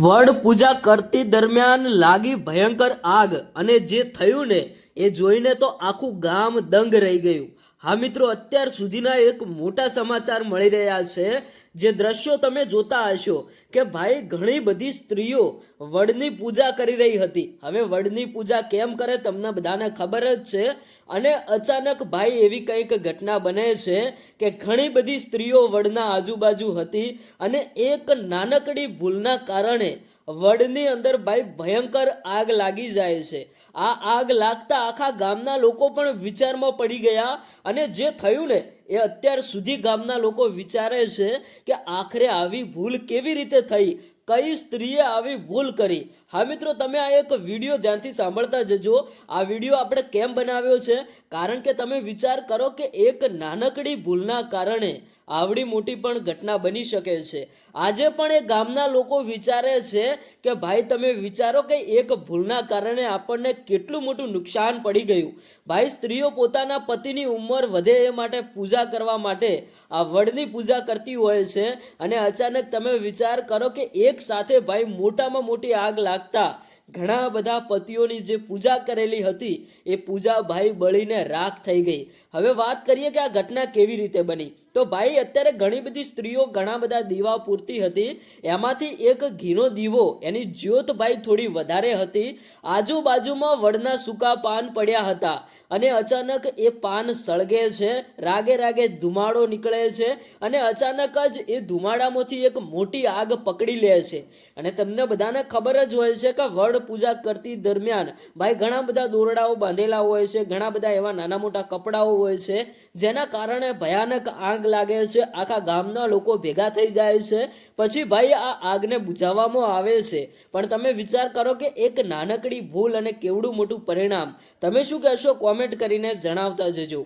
વડ પૂજા કરતી દરમિયાન લાગી ભયંકર આગ અને જે થયું ને એ જોઈને તો આખું ગામ દંગ રહી ગયું। હા મિત્રો, અત્યાર સુધીના એક મોટા સમાચાર મળી રહ્યા છે। જે દ્રશ્યો તમે જોતા હશો કે ભાઈ ઘણી બધી સ્ત્રીઓ વડની પૂજા કરી રહી હતી। હવે વડની પૂજા કેમ કરે તમને બધાને ખબર જ છે। અને અચાનક ભાઈ એવી કંઈક ઘટના બને છે કે ઘણી બધી સ્ત્રીઓ વડના આજુબાજુ હતી અને એક નાનકડી ભૂલના કારણે વડની અંદર ભાઈ ભયંકર આગ લાગી જાય છે। આ આગ લાગતા આખા ગામના લોકો પણ વિચારમાં પડી ગયા અને જે થયું ને એ અત્યાર સુધી ગામના લોકો વિચારે છે કે આખરે આવી ભૂલ કેવી રીતે થઈ, કઈ સ્ત્રીએ આવી ભૂલ કરી। હા મિત્રો, તમે આ એક વિડીયો ધ્યાનથી સાંભળતા જજો। આ વિડીયો આપણે કેમ બનાવ્યો છે, કારણ કે તમે વિચાર કરો કે એક નાનકડી ભૂલના કારણે આવડી મોટી પણ ઘટના બની શકે છે। આજે પણ એ ગામના લોકો વિચારે છે કે ભાઈ તમે વિચારો કે એક ભૂલના કારણે આપણને કેટલું મોટું નુકસાન પડી ગયું। ભાઈ સ્ત્રીઓ પોતાના પતિની ઉંમર વધે એ માટે પૂજા કરવા માટે આ વડની પૂજા કરતી હોય છે અને અચાનક તમે વિચાર કરો કે એક સાથે ભાઈ મોટામાં મોટી આગ લાગતા ઘણા બધા પતિઓની જે પૂજા કરેલી હતી એ પૂજા ભાઈ બળીને રાખ થઈ ગઈ। હવે વાત કરીએ કે આ ઘટના કેવી રીતે બની, તો ભાઈ અત્યારે ઘણી બધી સ્ત્રીઓ ઘણા બધા દીવા પૂરતી હતી, એમાંથી એક ઘીનો દીવો એની જ્યોત ભાઈ થોડી વધારે હતી। આજુબાજુમાં વડના સૂકા પાન પડ્યા હતા અને અચાનક એ પાન સળગે છે, રાગે રાગે ધુમાડો નીકળે છે અને અચાનક જ એ ધુમાડામાંથી એક મોટી આગ પકડી લે છે। અને તમને બધાને ખબર જ હોય છે કે વડ પૂજા કરતી દરમિયાન ભાઈ ઘણા બધા દોરડાઓ બાંધેલા હોય છે, ઘણા બધા એવા નાના મોટા કપડાઓ હોય છે જેના કારણે ભયાનક આગ લાગે છે। આખા ગામના લોકો ભેગા થઈ જાય છે, પછી ભાઈ આ આગને બુઝાવવામાં આવે છે। પણ તમે વિચાર કરો કે એક નાનકડી ભૂલ અને કેવડું મોટું પરિણામ। તમે શું કહેશો કોમેન્ટ કરીને જણાવતા જજો।